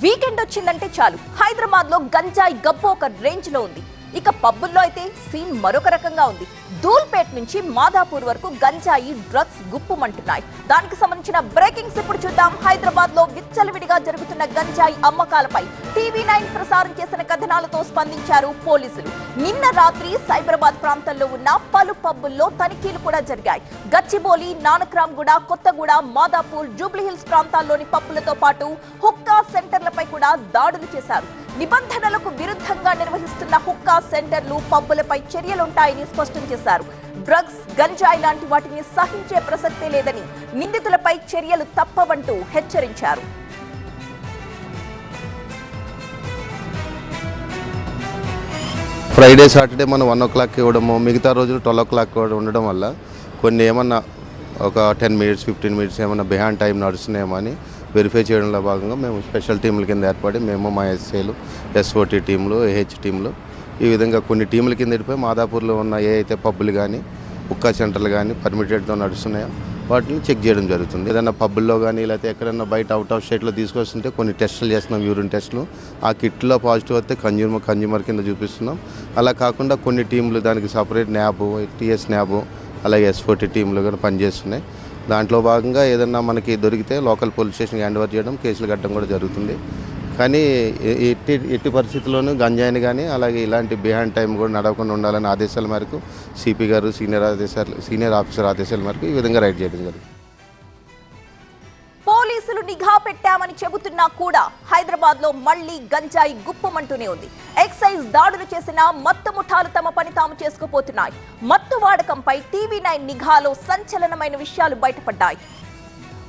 Weekend వచ్చిందంటే చాలు హైదరాబాద్ లో గంజాయి గబ్బు ఒక రేంజ్ లో ఉంది. ఇక పబ్బుల్లో అయితే సీన్ మరొక రకంగా ఉంది. ధూల్పేట్ నుంచి మాదాపూర్ వరకు గంజాయి డ్రగ్స్ గుప్పుమంటున్నాయి. దానికి సంబంధించిన బ్రేకింగ్స్ ఇప్పుడు చూద్దాం. హైదరాబాద్ లో విచ్చలవిడిగా జరుగుతున్న గంజాయి అమ్మకాలపై టీవీ9 ప్రసారం చేసిన కథనాలతో స్పందించారు పోలీసులు. నిన్న రాత్రి సైబరాబాద్ ప్రాంతంలో ఉన్న పలు పబ్బుల్లో తనిఖీలు కూడా జరిగాయి. గచ్చిబౌలి, నానక్రామ్గూడ, కొత్తగూడ, మాదాపూర్, జూబ్లీహిల్స్ ప్రాంతాల్లోని పబ్బులతో పాటు హుక్కా సెంటర్లపై కూడా దాడులు చేశారు. నిబంధనలకు విరుద్ధంగా నిర్వహిస్తున్న హుక్కా సెంటర్లు, పబ్బులపై చర్యలుంటాయని స్పష్టం చేశారు. డ్రగ్స్, గంజాయి లాంటి వాటిని సహించే ప్రసక్తే లేదని, నిందితులపై చర్యలు తప్పవంటూ హెచ్చరించారు. ఫ్రైడే, సాటర్డే మనం 1 o'clock ఇవ్వడము, మిగతా రోజులు 12 o'clock ఉండడం వల్ల కొన్ని ఏమన్నా ఒక 10 minutes 15 minutes ఏమన్నా బిహైండ్ టైం నడుస్తున్నాయేమో అని వెరిఫై చేయడంలో భాగంగా మేము స్పెషల్ టీంల కింద ఏర్పడి మేము మా ఎస్ఏలు, ఎస్ఓటీ టీంలు, ఏహెచ్ టీంలు ఈ విధంగా కొన్ని టీంల కింద వెళ్ళిపోయి మాదాపూర్లో ఉన్న ఏ అయితే పబ్బులు కానీ హుక్కా సెంటర్లు కానీ పర్మిటెడ్తో నడుస్తున్నాయో వాటిని చెక్ చేయడం జరుగుతుంది. ఏదైనా పబ్బుల్లో కానీ లేకపోతే ఎక్కడైనా బయట అవుట్ ఆఫ్ స్టేట్లో తీసుకొస్తుంటే కొన్ని టెస్టులు చేస్తున్నాం, యూరిన్ టెస్టులు. ఆ కిట్లో పాజిటివ్ వస్తే కన్జ్యూమర్ కింద చూపిస్తున్నాం. అలా కాకుండా కొన్ని టీంలు దానికి సపరేట్ న్యాబ్, టీఎస్ న్యాబ్, అలాగే ఎస్ఓటీ టీంలు కూడా పనిచేస్తున్నాయి. దాంట్లో భాగంగా ఏదన్నా మనకి దొరికితే లోకల్ పోలీస్ స్టేషన్కి హ్యాండ్ ఓవర్ చేయడం, కేసులు కట్టడం కూడా జరుగుతుంది. కానీ ఎట్టి పరిస్థితుల్లోనూ గంజాయిని కానీ అలాగే ఇలాంటి బిహైండ్ టైం కూడా నడవకుండా ఉండాలని ఆదేశాల మేరకు సిపి గారు సీనియర్ ఆఫీసర్ ఆదేశాల మేరకు ఈ విధంగా రైడ్ చేయడం జరుగుతుంది. పోలీసులు నిఘా పెట్టామని చెబుతున్నా కూడా హైదరాబాద్ లో మళ్లీ గంజాయి గుప్పమంటూనే ఉంది. ఎక్సైజ్ దాడులు చేసిన మత్తు ముఠాలు తమ పని తాము చేసుకుపోతున్నాయి. మత్తు వాడకంపై టీవీ9 నిఘాలో సంచలనమైన విషయాలు బయటపడ్డాయి.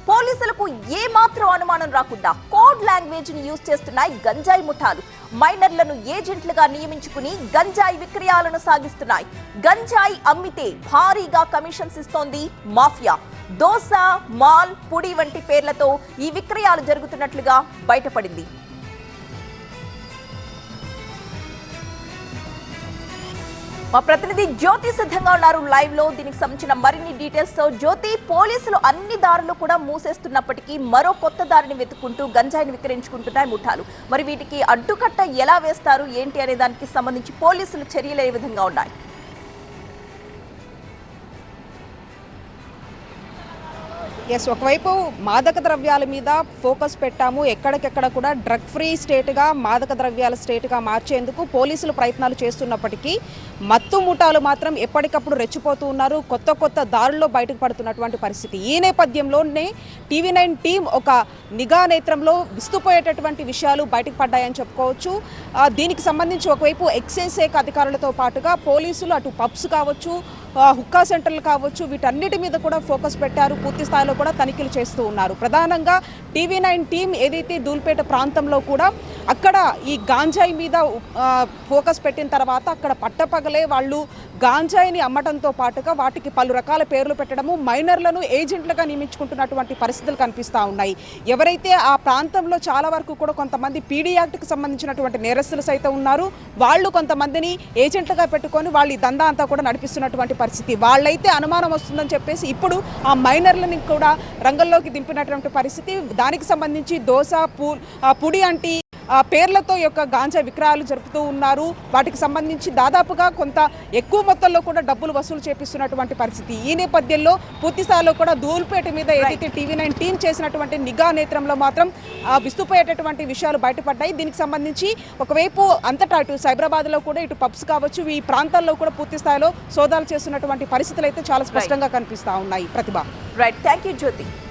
పోలీసులకు ఏ మాత్రం అనుమానం రాకుండా కోడ్ లాంగ్వేజ్ ని యూజ్ చేస్తున్నాయి గంజాయి ముఠాలు. మైనర్లను ఏజెంట్లుగా నియమించుకుని గంజాయి విక్రయాలను సాగిస్తున్నాయి. గంజాయి అమ్మితే భారీగా కమిషన్స్ ఇస్తోంది మాఫియా. దోస, మాల్, పుడి వంటి పేర్లతో ఈ విక్రయాలు జరుగుతున్నట్లుగా బయటపడింది. మా ప్రతినిధి జ్యోతి సిద్ధంగా ఉన్నారు లైవ్ లో. దీనికి సంబంధించిన మరిన్ని డీటెయిల్స్ తో జ్యోతి, పోలీసులు అన్ని దారులు కూడా మూసేస్తున్నప్పటికీ మరో కొత్త దారిని వెతుక్కుంటూ గంజాయిని విక్రయించుకుంటున్నాయి ముఠాలు. మరి వీటికి అడ్డుకట్ట ఎలా వేస్తారు ఏంటి అనే దానికి సంబంధించి పోలీసులు చర్యలు ఏ విధంగా ఉన్నాయి? ఒకవైపు మాదక ద్రవ్యాల మీద ఫోకస్ పెట్టాము, ఎక్కడికెక్కడ కూడా డ్రగ్ ఫ్రీ స్టేట్గా, మాదక ద్రవ్యాల స్టేట్గా మార్చేందుకు పోలీసులు ప్రయత్నాలు చేస్తున్నప్పటికీ మత్తు ముఠాలు మాత్రం ఎప్పటికప్పుడు రెచ్చిపోతూ ఉన్నారు. కొత్త కొత్త దారుల్లో బయటకు పడుతున్నటువంటి పరిస్థితి. ఈ నేపథ్యంలోనే టీవీ9 టీం ఒక నిఘా నేత్రంలో విస్తుపోయేటటువంటి విషయాలు బయటకు పడ్డాయని చెప్పుకోవచ్చు. దీనికి సంబంధించి ఒకవైపు ఎక్సైజ్ శాఖ అధికారులతో పాటుగా పోలీసులు అటు పబ్స్ కావచ్చు, హుక్కా సెంటర్లు కావచ్చు, వీటన్నిటి మీద కూడా ఫోకస్ పెట్టారు. పూర్తి స్థాయిలో కూడా తనిఖీలు చేస్తూ ఉన్నారు. ప్రధానంగా టీవీ9 టీం ఏదైతే ధూల్పేట ప్రాంతంలో కూడా అక్కడ ఈ గాంజాయి మీద ఫోకస్ పెట్టిన తర్వాత అక్కడ పట్టపగలే వాళ్ళు గాంజాయిని అమ్మటంతో పాటుగా వాటికి పలు రకాల పేర్లు పెట్టడము, మైనర్లను ఏజెంట్లుగా నియమించుకుంటున్నటువంటి పరిస్థితులు కనిపిస్తూ ఉన్నాయి. ఎవరైతే ఆ ప్రాంతంలో చాలా వరకు కూడా కొంతమంది పీడీ యాక్ట్కి సంబంధించినటువంటి నేరస్తులు సైతం ఉన్నారు. వాళ్ళు కొంతమందిని ఏజెంట్లుగా పెట్టుకొని వాళ్ళు ఈ దందా అంతా కూడా నడిపిస్తున్నటువంటి పరిస్థితి. వాళ్ళైతే అనుమానం వస్తుందని చెప్పేసి ఇప్పుడు ఆ మైనర్లని కూడా రంగంలోకి దింపినటువంటి పరిస్థితి. దానికి సంబంధించి దోస, పుడి అంటి పేర్లతో యొక్క గాంజా విక్రయాలు జరుపుతూ ఉన్నారు. వాటికి సంబంధించి దాదాపుగా కొంత ఎక్కువ మొత్తంలో కూడా డబ్బులు వసూలు చేపిస్తున్నటువంటి పరిస్థితి. ఈ నేపథ్యంలో పూర్తి స్థాయిలో కూడా ధూల్పేట మీద ఏదైతే టీవీ9 టీం చేసినటువంటి నిఘా నేత్రంలో మాత్రం విస్తుపోయేటటువంటి విషయాలు బయటపడ్డాయి. దీనికి సంబంధించి ఒకవైపు అంతటా ఇటు సైబరాబాద్లో కూడా ఇటు పబ్స్ కావచ్చు, ఈ ప్రాంతాల్లో కూడా పూర్తి స్థాయిలో సోదాలు చేస్తున్నటువంటి పరిస్థితులు అయితే చాలా స్పష్టంగా కనిపిస్తూ ఉన్నాయి. ప్రతిభ. Right, thank you Jyothi.